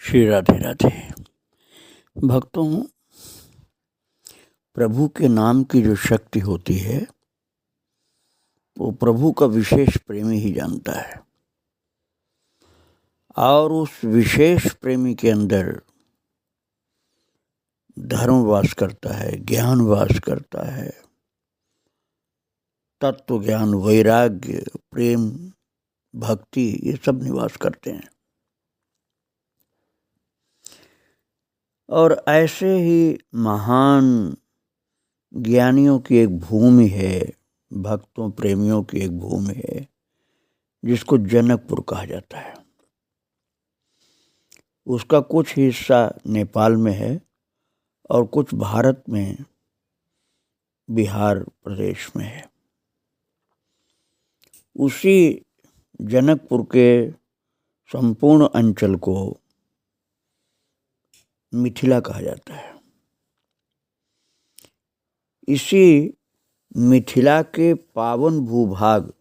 श्री राधे राधे। भक्तों, प्रभु के नाम की जो शक्ति होती है वो प्रभु का विशेष प्रेमी ही जानता है, और उस विशेष प्रेमी के अंदर धर्म वास करता है, ज्ञान वास करता है, तत्व ज्ञान, वैराग्य, प्रेम, भक्ति, ये सब निवास करते हैं। और ऐसे ही महान ज्ञानियों की एक भूमि है, भक्तों प्रेमियों की एक भूमि है, जिसको जनकपुर कहा जाता है। उसका कुछ हिस्सा नेपाल में है और कुछ भारत में, बिहार प्रदेश में है। उसी जनकपुर के संपूर्ण अंचल को मिथिला कहा जाता है। इसी मिथिला के पावन भूभाग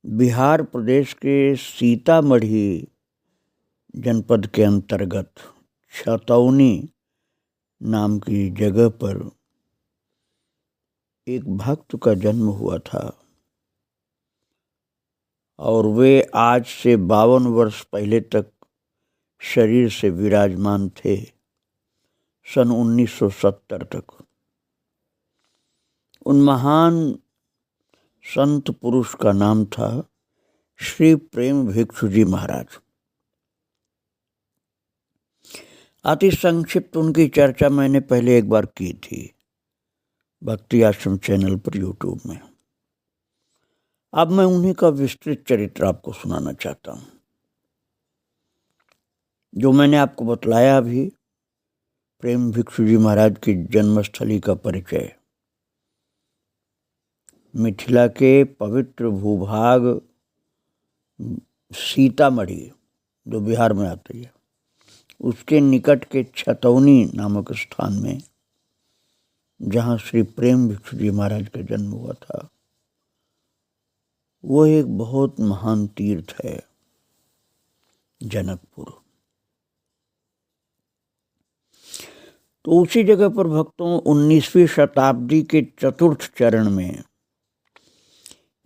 बिहार प्रदेश के सीतामढ़ी जनपद के अंतर्गत छतौनी नाम की जगह पर एक भक्त का जन्म हुआ था, और वे आज से 52 वर्ष पहले तक शरीर से विराजमान थे, सन 1970 तक। उन महान संत पुरुष का नाम था श्री प्रेम भिक्षु जी महाराज। अति संक्षिप्त उनकी चर्चा मैंने पहले एक बार की थी भक्ति आश्रम चैनल पर यूट्यूब में। अब मैं उन्हीं का विस्तृत चरित्र आपको सुनाना चाहता हूँ। जो मैंने आपको बतलाया अभी, प्रेम भिक्षु जी महाराज की जन्मस्थली का परिचय, मिथिला के पवित्र भूभाग सीतामढ़ी, जो बिहार में आती है, उसके निकट के छतौनी नामक स्थान में, जहाँ श्री प्रेम भिक्षु जी महाराज का जन्म हुआ था, वो एक बहुत महान तीर्थ है, जनकपुर। तो उसी जगह पर भक्तों 19वीं शताब्दी के चतुर्थ चरण में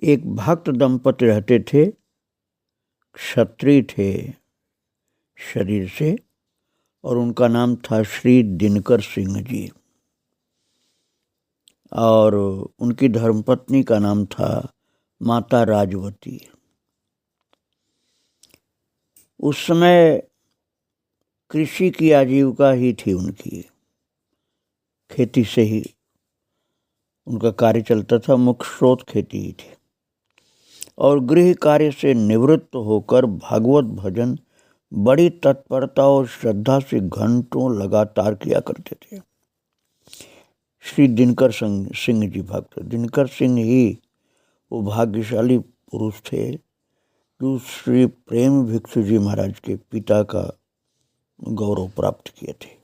एक भक्त दंपति रहते थे। क्षत्रिय थे शरीर से, और उनका नाम था श्री दिनकर सिंह जी, और उनकी धर्मपत्नी का नाम था माता राजवती। उस समय कृषि की आजीविका ही थी उनकी, खेती से ही उनका कार्य चलता था, मुख्य स्रोत खेती ही थी। और गृह कार्य से निवृत्त होकर भागवत भजन बड़ी तत्परता और श्रद्धा से घंटों लगातार किया करते थे। श्री दिनकर सिंह जी भक्त, दिनकर सिंह ही वो भाग्यशाली पुरुष थे जो श्री प्रेम भिक्षु जी महाराज के पिता का गौरव प्राप्त किए थे।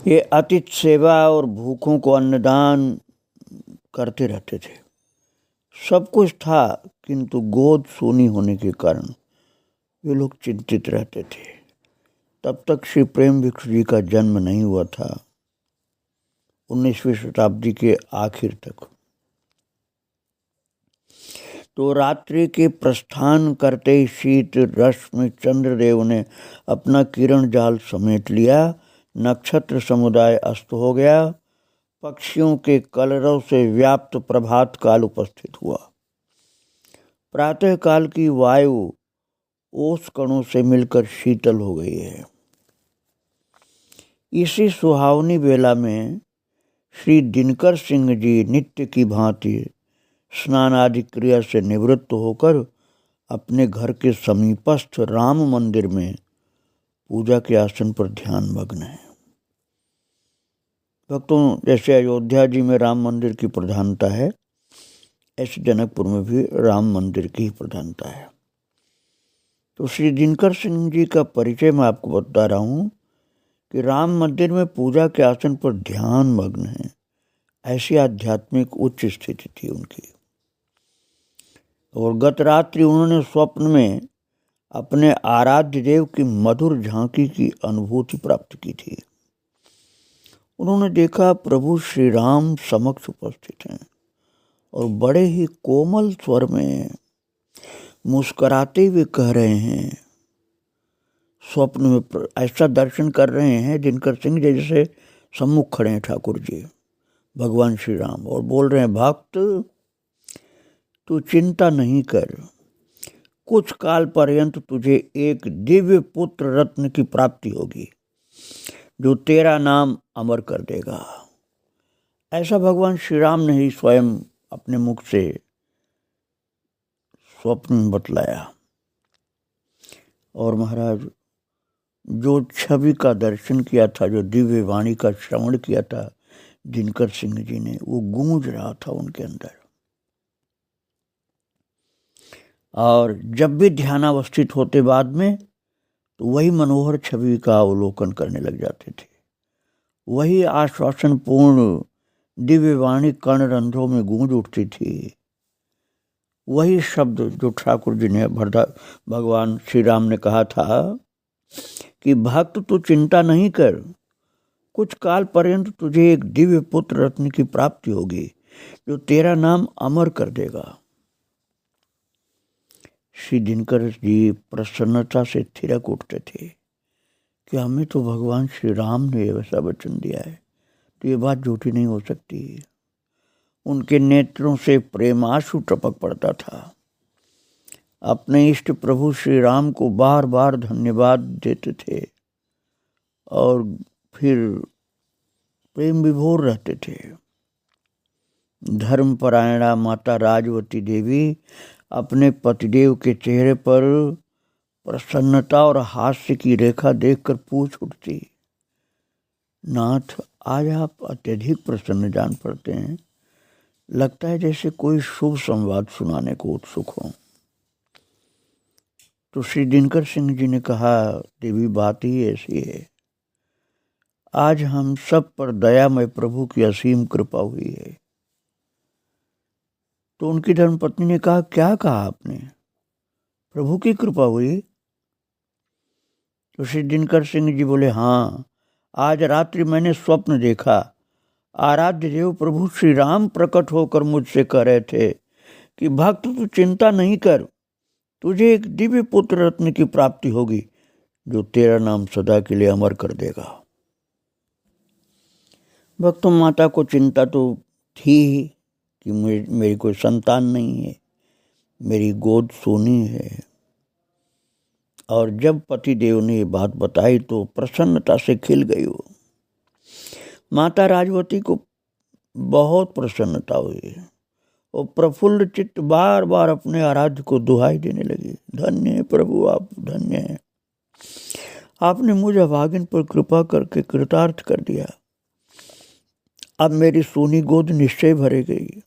ये अतिथि सेवा और भूखों को अन्नदान करते रहते थे। सब कुछ था, किंतु गोद सूनी होने के कारण वे लोग चिंतित रहते थे। तब तक श्री प्रेम भिक्षु जी का जन्म नहीं हुआ था, 19वीं शताब्दी के आखिर तक। तो रात्रि के प्रस्थान करते ही शीत रश्मि में चंद्रदेव ने अपना किरण जाल समेट लिया। नक्षत्र समुदाय अस्त हो गया। पक्षियों के कलरव से व्याप्त प्रभात काल उपस्थित हुआ। प्रातः काल की वायु ओस कणों से मिलकर शीतल हो गई है। इसी सुहावनी बेला में श्री दिनकर सिंह जी नित्य की भांति स्नान आदि क्रिया से निवृत्त होकर अपने घर के समीपस्थ राम मंदिर में पूजा के आसन पर ध्यान मग्न है। भक्तों, जैसे अयोध्या जी में राम मंदिर की प्रधानता है, ऐसे जनकपुर में भी राम मंदिर की प्रधानता है। तो श्री दिनकर सिंह जी का परिचय मैं आपको बता रहा हूँ कि राम मंदिर में पूजा के आसन पर ध्यान मग्न है। ऐसी आध्यात्मिक उच्च स्थिति थी उनकी। और गत रात्रि उन्होंने स्वप्न में अपने आराध्य देव की मधुर झांकी की अनुभूति प्राप्त की थी। उन्होंने देखा प्रभु श्री राम समक्ष उपस्थित हैं और बड़े ही कोमल स्वर में मुस्कुराते हुए कह रहे हैं। स्वप्न में ऐसा दर्शन कर रहे हैं दिनकर सिंह जैसे सम्मुख खड़े हैं ठाकुर जी भगवान श्री राम और बोल रहे हैं, भक्त तू चिंता नहीं कर, कुछ काल पर्यंत तुझे एक दिव्य पुत्र रत्न की प्राप्ति होगी जो तेरा नाम अमर कर देगा। ऐसा भगवान श्री राम ने ही स्वयं अपने मुख से स्वप्न में बतलाया। और महाराज जो छवि का दर्शन किया था, जो दिव्य वाणी का श्रवण किया था दिनकर सिंह जी ने, वो गूंज रहा था उनके अंदर। और जब भी ध्यानावस्थित होते बाद में तो वही मनोहर छवि का अवलोकन करने लग जाते थे। वही आश्वासन पूर्ण दिव्य वाणी कर्णरंध्रों में गूंज उठती थी। वही शब्द जो ठाकुर जी ने भगवान श्री राम ने कहा था कि भक्त तू चिंता नहीं कर, कुछ काल पर्यंत तुझे एक दिव्य पुत्र रत्न की प्राप्ति होगी जो तेरा नाम अमर कर देगा। श्री दिनकर जी प्रसन्नता से थिरक उठते थे कि हमें तो भगवान श्री राम ने वैसा वचन दिया है, तो ये बात झूठी नहीं हो सकती। उनके नेत्रों से प्रेमाश्रु टपक पड़ता था। अपने इष्ट प्रभु श्री राम को बार बार धन्यवाद देते थे और फिर प्रेम विभोर रहते थे। धर्मपरायणा माता राजवती देवी अपने पतिदेव के चेहरे पर प्रसन्नता और हास्य की रेखा देखकर पूछ उठती, नाथ आज आप अत्यधिक प्रसन्न जान पड़ते हैं, लगता है जैसे कोई शुभ संवाद सुनाने को उत्सुक हो। तो श्री दिनकर सिंह जी ने कहा, देवी बात ही ऐसी है, आज हम सब पर दयामय प्रभु की असीम कृपा हुई है। तो उनकी धर्मपत्नी ने कहा, क्या कहा आपने, प्रभु की कृपा हुई? तो श्री दिनकर सिंह जी बोले, हाँ, आज रात्रि मैंने स्वप्न देखा, आराध्य देव प्रभु श्री राम प्रकट होकर मुझसे कह रहे थे कि भक्त तू चिंता नहीं कर, तुझे एक दिव्य पुत्र रत्न की प्राप्ति होगी जो तेरा नाम सदा के लिए अमर कर देगा। भक्तों, माता को चिंता तो थी ही कि मेरी कोई संतान नहीं है, मेरी गोद सोनी है। और जब पति देव ने ये बात बताई तो प्रसन्नता से खिल गई वो। माता राजवती को बहुत प्रसन्नता हुई और प्रफुल्ल चित्त बार बार अपने आराध्य को दुहाई देने लगी, धन्य है प्रभु, आप धन्य हैं, आपने मुझ अभागिन पर कृपा करके कृतार्थ कर दिया, अब मेरी सोनी गोद निश्चय भरे गई।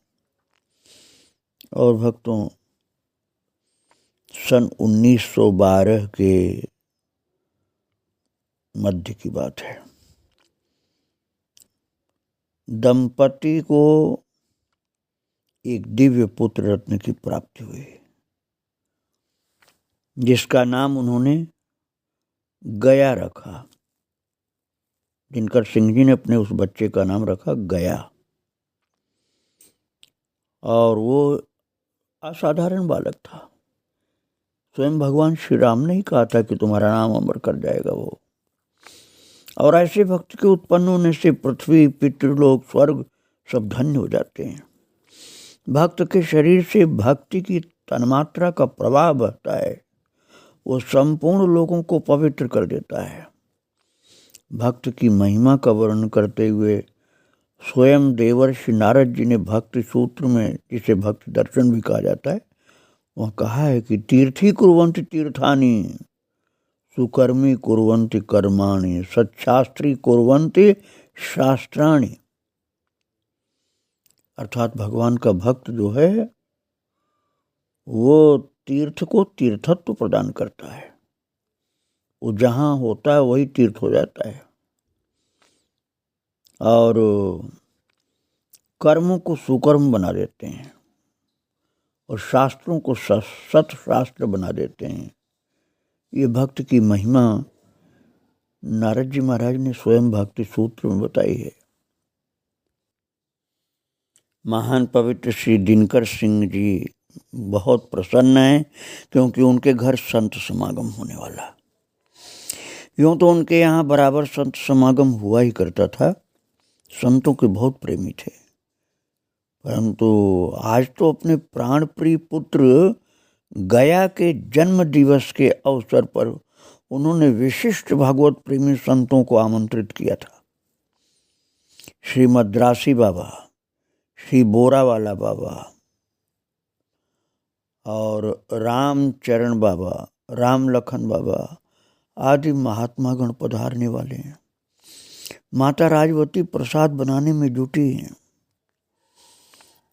और भक्तों, सन 1912 के मध्य की बात है। दंपति को एक दिव्य पुत्र रत्न की प्राप्ति हुई जिसका नाम उन्होंने गया रखा। दिनकर सिंह जी ने अपने उस बच्चे का नाम रखा गया। और वो असाधारण बालक था। स्वयं भगवान श्री राम ने ही कहा था कि तुम्हारा नाम अमर कर जाएगा वो। और ऐसे भक्त के उत्पन्न होने से पृथ्वी, पितृलोक, स्वर्ग सब धन्य हो जाते हैं। भक्त के शरीर से भक्ति की तन्मात्रा का प्रवाह बहता है, वो संपूर्ण लोगों को पवित्र कर देता है। भक्त की महिमा का वर्णन करते हुए स्वयं देवर्षि नारद जी ने भक्ति सूत्र में, जिसे भक्ति दर्शन भी कहा जाता है, वह कहा है कि तीर्थी कुर्वन्ति तीर्थानि, सुकर्मी कुर्वन्ति कर्माणि, सच्छास्त्री कुर्वन्ति शास्त्राणि। अर्थात भगवान का भक्त जो है वो तीर्थ को तीर्थत्व प्रदान करता है। वो जहाँ होता है वही तीर्थ हो जाता है। और कर्मों को सुकर्म बना देते हैं और शास्त्रों को सत शास्त्र बना देते हैं। ये भक्त की महिमा नारद जी महाराज ने स्वयं भक्ति सूत्र में बताई है। महान पवित्र श्री दिनकर सिंह जी बहुत प्रसन्न हैं क्योंकि उनके घर संत समागम होने वाला। यूँ तो उनके यहाँ बराबर संत समागम हुआ ही करता था, संतों के बहुत प्रेमी थे, परंतु आज तो अपने प्राण प्रिय पुत्र गया के जन्म दिवस के अवसर पर उन्होंने विशिष्ट भागवत प्रेमी संतों को आमंत्रित किया था। श्री मद्रासी बाबा, श्री बोरावाला बाबा और रामचरण बाबा, राम लखन बाबा आदि महात्मा गण पधारने वाले हैं। माता राजवती प्रसाद बनाने में जुटी हैं।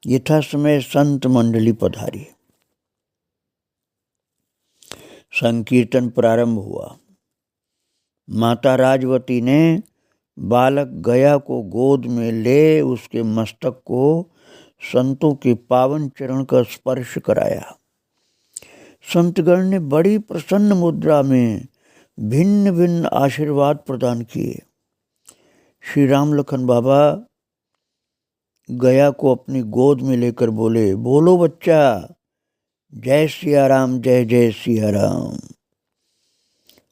यथा समय संत मंडली पधारी। संकीर्तन प्रारंभ हुआ। माता राजवती ने बालक गया को गोद में ले उसके मस्तक को संतों के पावन चरण का स्पर्श कराया। संतगण ने बड़ी प्रसन्न मुद्रा में भिन्न भिन्न आशीर्वाद प्रदान किए। श्री राम लखन बाबा गया को अपनी गोद में लेकर बोले, बोलो बच्चा, जय सिया राम, जय जय सिया राम।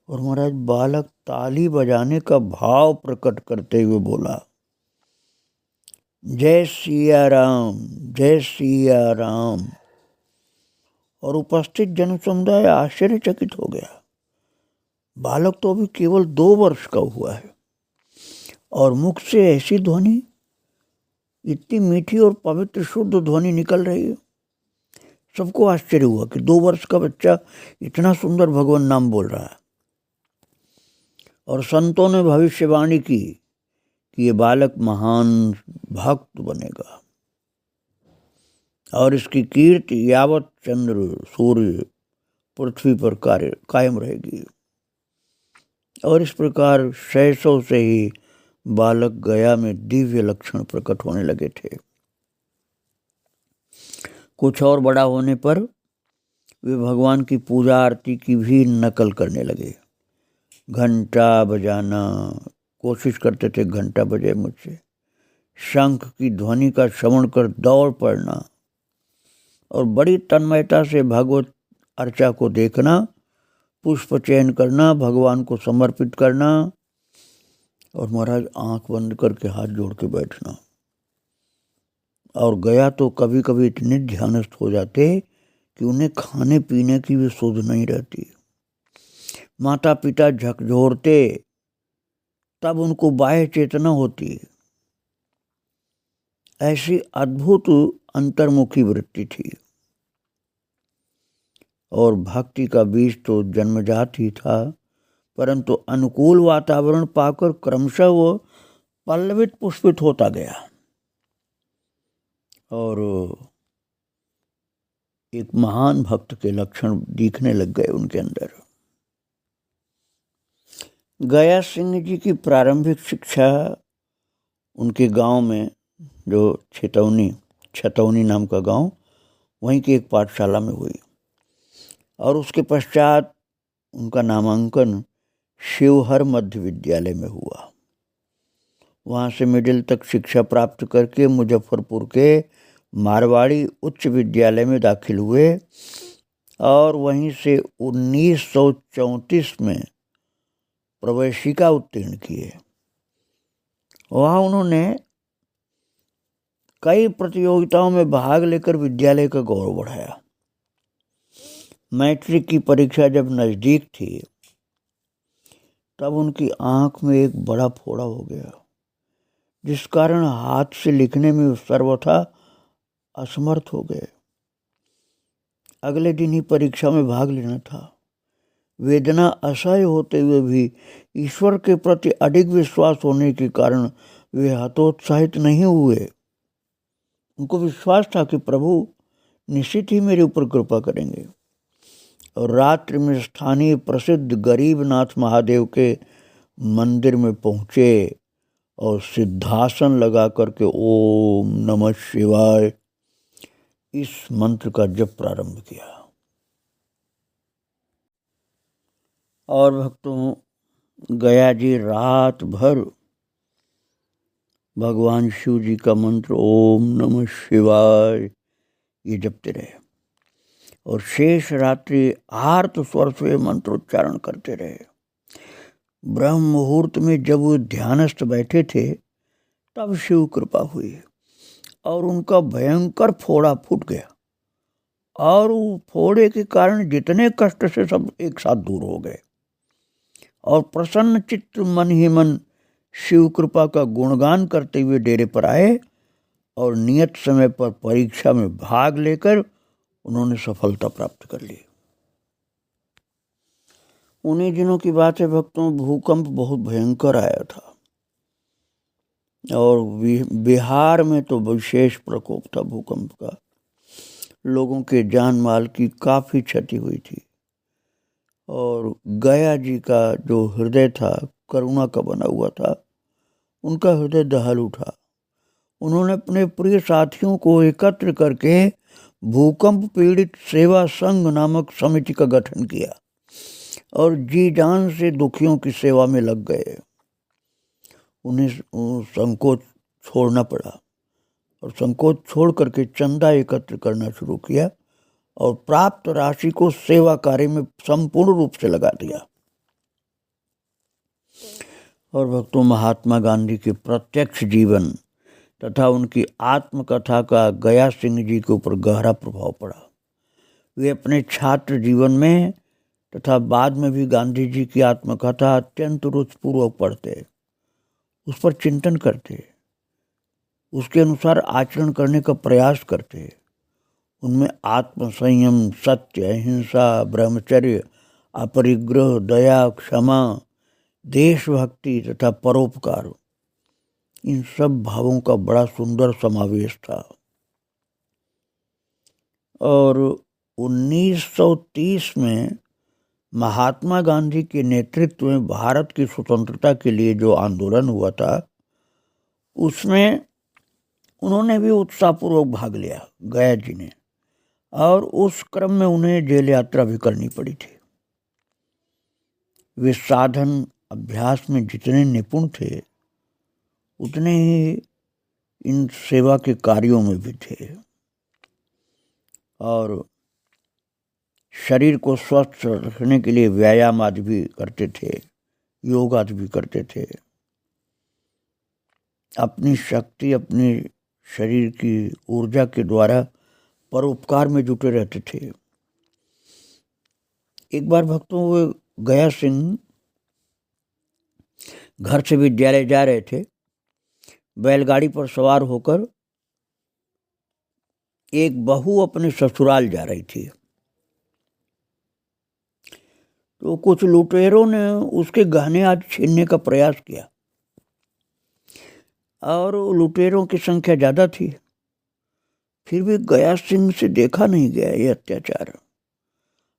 और महाराज बालक ताली बजाने का भाव प्रकट करते हुए बोला, जय सिया राम, जय सिया राम। और उपस्थित जन समुदाय आश्चर्यचकित हो गया। बालक तो अभी केवल 2 वर्ष का हुआ है और मुख से ऐसी ध्वनि, इतनी मीठी और पवित्र शुद्ध ध्वनि निकल रही है। सबको आश्चर्य हुआ कि 2 वर्ष का बच्चा इतना सुंदर भगवान नाम बोल रहा है। और संतों ने भविष्यवाणी की कि ये बालक महान भक्त बनेगा और इसकी कीर्ति यावत चंद्र सूर्य पृथ्वी पर कायम रहेगी। और इस प्रकार शैशव से ही बालक गया में दिव्य लक्षण प्रकट होने लगे थे। कुछ और बड़ा होने पर वे भगवान की पूजा आरती की भी नकल करने लगे। घंटा बजाना, कोशिश करते थे घंटा बजे मुझसे, शंख की ध्वनि का श्रवण कर दौड़ पड़ना और बड़ी तन्मयता से भगवत अर्चा को देखना, पुष्प चयन करना, भगवान को समर्पित करना और महाराज आंख बंद करके हाथ जोड़ के बैठना। और गया तो कभी कभी इतने ध्यानस्थ हो जाते कि उन्हें खाने पीने की भी सुध नहीं रहती। माता पिता झकझोरते तब उनको बाह्य चेतना होती। ऐसी अद्भुत अंतर्मुखी वृत्ति थी। और भक्ति का बीज तो जन्मजात ही था, परंतु अनुकूल वातावरण पाकर क्रमशः वो पल्लवित पुष्पित होता गया और एक महान भक्त के लक्षण दिखने लग गए उनके अंदर। गया सिंह जी की प्रारंभिक शिक्षा उनके गांव में, जो छतौनी नाम का गांव, वहीं की एक पाठशाला में हुई और उसके पश्चात उनका नामांकन शिवहर मध्य विद्यालय में हुआ। वहाँ से मिडिल तक शिक्षा प्राप्त करके मुजफ्फरपुर के मारवाड़ी उच्च विद्यालय में दाखिल हुए और वहीं से 1934 में प्रवेशिका उत्तीर्ण किए। वहाँ उन्होंने कई प्रतियोगिताओं में भाग लेकर विद्यालय का गौरव बढ़ाया। मैट्रिक की परीक्षा जब नज़दीक थी तब उनकी आंख में एक बड़ा फोड़ा हो गया, जिस कारण हाथ से लिखने में सर्वथा असमर्थ हो गए। अगले दिन ही परीक्षा में भाग लेना था। वेदना असह्य होते हुए भी ईश्वर के प्रति अडिग विश्वास होने के कारण वे हतोत्साहित नहीं हुए। उनको विश्वास था कि प्रभु निश्चित ही मेरे ऊपर कृपा करेंगे। और रात्रि में स्थानीय प्रसिद्ध गरीबनाथ महादेव के मंदिर में पहुँचे और सिद्धासन लगा करके ओम नमः शिवाय इस मंत्र का जप प्रारंभ किया। और भक्तों गया जी रात भर भगवान शिव जी का मंत्र ओम नमः शिवाय ये जपते रहे और शेष रात्रि आर्त स्वर से मंत्रोच्चारण करते रहे। ब्रह्म मुहूर्त में जब वो ध्यानस्थ बैठे थे तब शिव कृपा हुई और उनका भयंकर फोड़ा फूट गया और वो फोड़े के कारण जितने कष्ट से सब एक साथ दूर हो गए और प्रसन्न चित्त मन ही मन शिव कृपा का गुणगान करते हुए डेरे पर आए और नियत समय पर परीक्षा में भाग लेकर उन्होंने सफलता प्राप्त कर ली। उन्हीं दिनों की बात है भक्तों, भूकंप बहुत भयंकर आया था और बिहार में तो विशेष प्रकोप था भूकंप का। लोगों के जान माल की काफ़ी क्षति हुई थी और गया जी का जो हृदय था करुणा का बना हुआ था, उनका हृदय दहल उठा। उन्होंने अपने प्रिय साथियों को एकत्र करके भूकंप पीड़ित सेवा संघ नामक समिति का गठन किया और जी जान से दुखियों की सेवा में लग गए। उन्हें संकोच छोड़ना पड़ा और संकोच छोड़ करके चंदा एकत्र करना शुरू किया और प्राप्त राशि को सेवा कार्य में संपूर्ण रूप से लगा दिया। और भक्तों महात्मा गांधी के प्रत्यक्ष जीवन तथा उनकी आत्मकथा का गया सिंह जी के ऊपर गहरा प्रभाव पड़ा। वे अपने छात्र जीवन में तथा बाद में भी गांधी जी की आत्मकथा अत्यंत रुचिपूर्वक पढ़ते, उस पर चिंतन करते, उसके अनुसार आचरण करने का प्रयास करते। उनमें आत्मसंयम, सत्य, अहिंसा, ब्रह्मचर्य, अपरिग्रह, दया, क्षमा, देशभक्ति तथा परोपकार, इन सब भावों का बड़ा सुंदर समावेश था। और 1930 में महात्मा गांधी के नेतृत्व में भारत की स्वतंत्रता के लिए जो आंदोलन हुआ था, उसमें उन्होंने भी उत्साहपूर्वक भाग लिया गया जी ने, और उस क्रम में उन्हें जेल यात्रा भी करनी पड़ी थी। वे साधन अभ्यास में जितने निपुण थे उतने ही इन सेवा के कार्यों में भी थे और शरीर को स्वस्थ रखने के लिए व्यायाम आदि भी करते थे, योग आदि भी करते थे। अपनी शक्ति, अपनी शरीर की ऊर्जा के द्वारा परोपकार में जुटे रहते थे। एक बार भक्तों वो गया सिंह घर से विद्यालय जा रहे थे, बैलगाड़ी पर सवार होकर एक बहू अपने ससुराल जा रही थी, तो कुछ लुटेरों ने उसके गहने आज छीनने का प्रयास किया और लुटेरों की संख्या ज़्यादा थी, फिर भी गया सिंह से देखा नहीं गया ये अत्याचार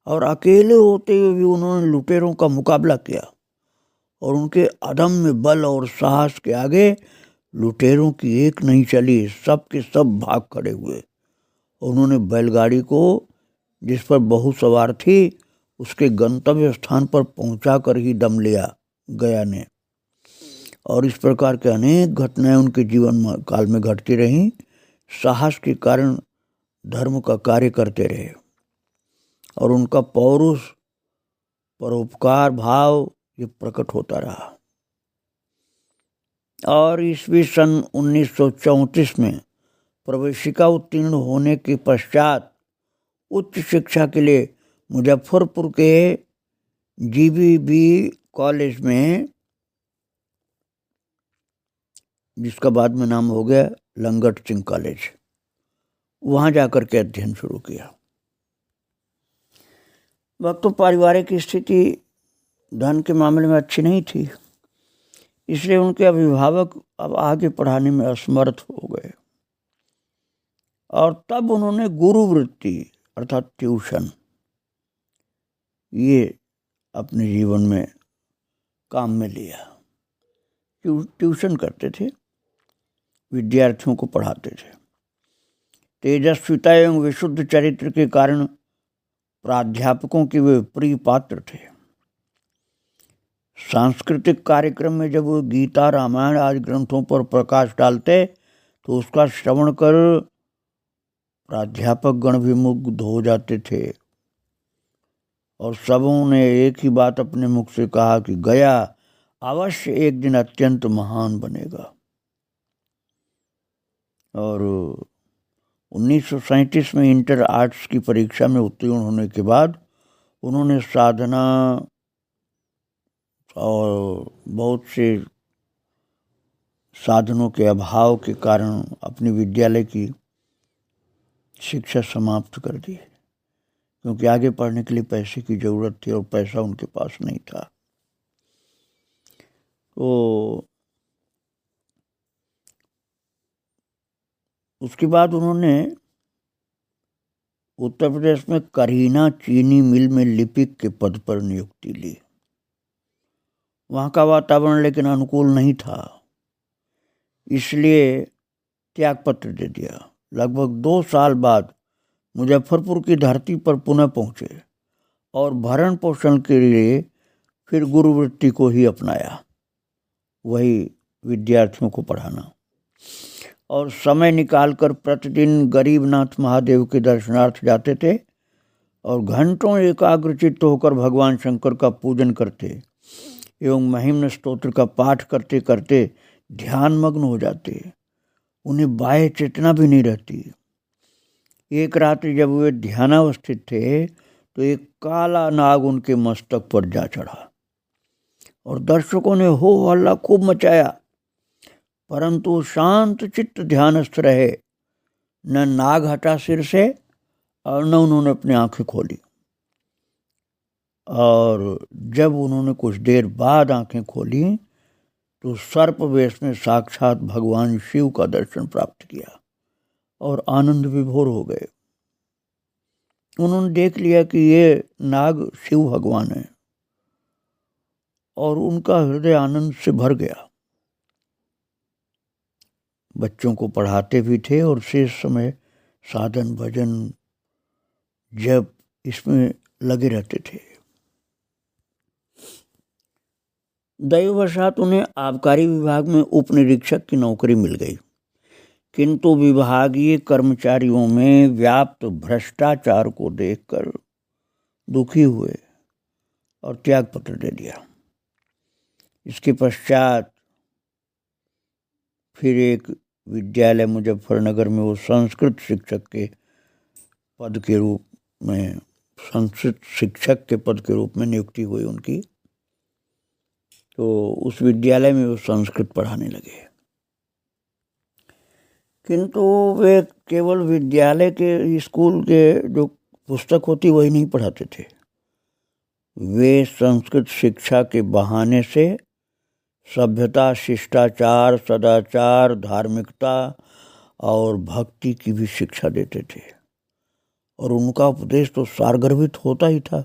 और अकेले होते हुए भी उन्होंने लुटेरों का मुकाबला किया और उनके अदम्य बल और साहस के आगे लुटेरों की एक नहीं चली, सब के सब भाग खड़े हुए। उन्होंने बैलगाड़ी को जिस पर बहू सवार थी उसके गंतव्य स्थान पर पहुंचा कर ही दम लिया गया ने। और इस प्रकार के अनेक घटनाएं उनके जीवन काल में घटती रहीं। साहस के कारण धर्म का कार्य करते रहे और उनका पौरुष, परोपकार भाव ये प्रकट होता रहा। और ईस्वी सन 1934 में प्रवेशिका उत्तीर्ण होने के पश्चात उच्च शिक्षा के लिए मुजफ्फरपुर के जीबीबी कॉलेज में, जिसका बाद में नाम हो गया लंगट सिंह कॉलेज, वहाँ जाकर के अध्ययन शुरू किया। वक्त पारिवारिक स्थिति धन के मामले में अच्छी नहीं थी, इसलिए उनके अभिभावक अब आगे पढ़ाने में असमर्थ हो गए और तब उन्होंने गुरु वृत्ति अर्थात ट्यूशन ये अपने जीवन में काम में लिया। ट्यूशन करते थे, विद्यार्थियों को पढ़ाते थे। तेजस्विता एवं विशुद्ध चरित्र के कारण प्राध्यापकों के वे प्रिय पात्र थे। सांस्कृतिक कार्यक्रम में जब वो गीता रामायण आदि ग्रंथों पर प्रकाश डालते तो उसका श्रवण कर प्राध्यापक गण भी मुग्ध हो जाते थे और सबों ने एक ही बात अपने मुख से कहा कि गया अवश्य एक दिन अत्यंत महान बनेगा। और 1937 में इंटर आर्ट्स की परीक्षा में उत्तीर्ण होने के बाद उन्होंने साधना और बहुत से साधनों के अभाव के कारण अपनी विद्यालय की शिक्षा समाप्त कर दी, क्योंकि आगे पढ़ने के लिए पैसे की ज़रूरत थी और पैसा उनके पास नहीं था। तो उसके बाद उन्होंने उत्तर प्रदेश में करीना चीनी मिल में लिपिक के पद पर नियुक्ति ली। वहाँ का वातावरण लेकिन अनुकूल नहीं था, इसलिए त्यागपत्र दे दिया। लगभग 2 साल बाद मुजफ्फरपुर की धरती पर पुनः पहुँचे और भरण पोषण के लिए फिर गुरुवृत्ति को ही अपनाया, वही विद्यार्थियों को पढ़ाना। और समय निकालकर प्रतिदिन गरीबनाथ महादेव के दर्शनार्थ जाते थे और घंटों एकाग्रचित्त होकर भगवान शंकर का पूजन करते एवं महिम्न स्तोत्र का पाठ करते करते ध्यानमग्न हो जाते। उन्हें बाह्य चेतना भी नहीं रहती। एक रात्रि जब वे ध्यानावस्थित थे तो एक काला नाग उनके मस्तक पर जा चढ़ा और दर्शकों ने हो हल्ला खूब मचाया, परंतु शांत चित्त ध्यानस्थ रहे। न नाग हटा सिर से और न उन्होंने अपनी आंखें खोली। और जब उन्होंने कुछ देर बाद आंखें खोली तो सर्प वेश में साक्षात भगवान शिव का दर्शन प्राप्त किया और आनंद विभोर हो गए। उन्होंने देख लिया कि ये नाग शिव भगवान है और उनका हृदय आनंद से भर गया। बच्चों को पढ़ाते भी थे और शेष समय साधन भजन जब इसमें लगे रहते थे। दैववशात उन्हें आबकारी विभाग में उप निरीक्षक की नौकरी मिल गई, किंतु विभागीय कर्मचारियों में व्याप्त भ्रष्टाचार को देखकर दुखी हुए और त्यागपत्र दे दिया। इसके पश्चात फिर एक विद्यालय मुजफ्फरनगर में वो संस्कृत शिक्षक के पद के रूप में नियुक्ति हुई उनकी। तो उस विद्यालय में वो संस्कृत पढ़ाने लगे, किंतु वे केवल विद्यालय के स्कूल के जो पुस्तक होती वही नहीं पढ़ाते थे। वे संस्कृत शिक्षा के बहाने से सभ्यता, शिष्टाचार, सदाचार, धार्मिकता और भक्ति की भी शिक्षा देते थे और उनका उपदेश तो सारगर्भित होता ही था।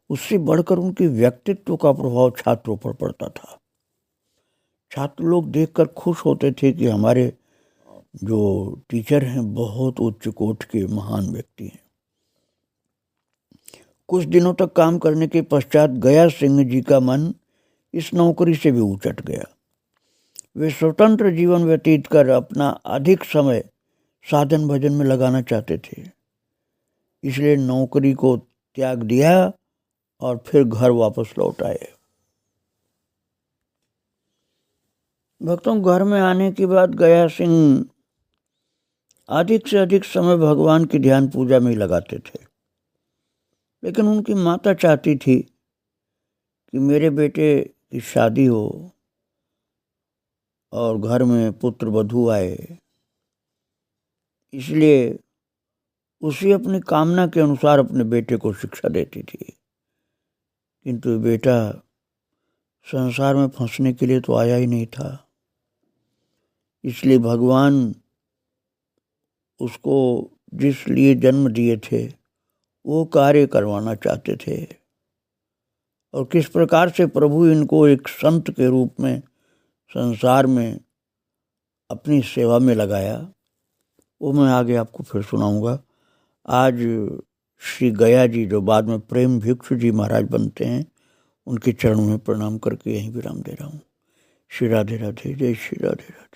उससे बढ़कर उनके व्यक्तित्व का प्रभाव छात्रों पर पड़ता था। छात्र लोग देखकर खुश होते थे कि हमारे जो टीचर हैं बहुत उच्च कोटि के महान व्यक्ति हैं। कुछ दिनों तक काम करने के पश्चात गया सिंह जी का मन इस नौकरी से भी उचट गया। वे स्वतंत्र जीवन व्यतीत कर अपना अधिक समय साधन भजन में लगाना चाहते थे, इसलिए नौकरी को त्याग दिया और फिर घर वापस लौट आए। भक्तों, घर में आने के बाद गया सिंह अधिक से अधिक समय भगवान की ध्यान पूजा में ही लगाते थे, लेकिन उनकी माता चाहती थी कि मेरे बेटे की शादी हो और घर में पुत्र वधू आए, इसलिए उसी अपनी कामना के अनुसार अपने बेटे को शिक्षा देती थी। किंतु बेटा संसार में फंसने के लिए तो आया ही नहीं था, इसलिए भगवान उसको जिस लिए जन्म दिए थे वो कार्य करवाना चाहते थे। और किस प्रकार से प्रभु इनको एक संत के रूप में संसार में अपनी सेवा में लगाया, वो मैं आगे आपको फिर सुनाऊंगा। आज श्री गया जी, जो बाद में प्रेम भिक्षु जी महाराज बनते हैं, उनके चरणों में प्रणाम करके यहीं विराम दे रहा हूँ। श्री राधे राधे, जय श्री राधे राधे।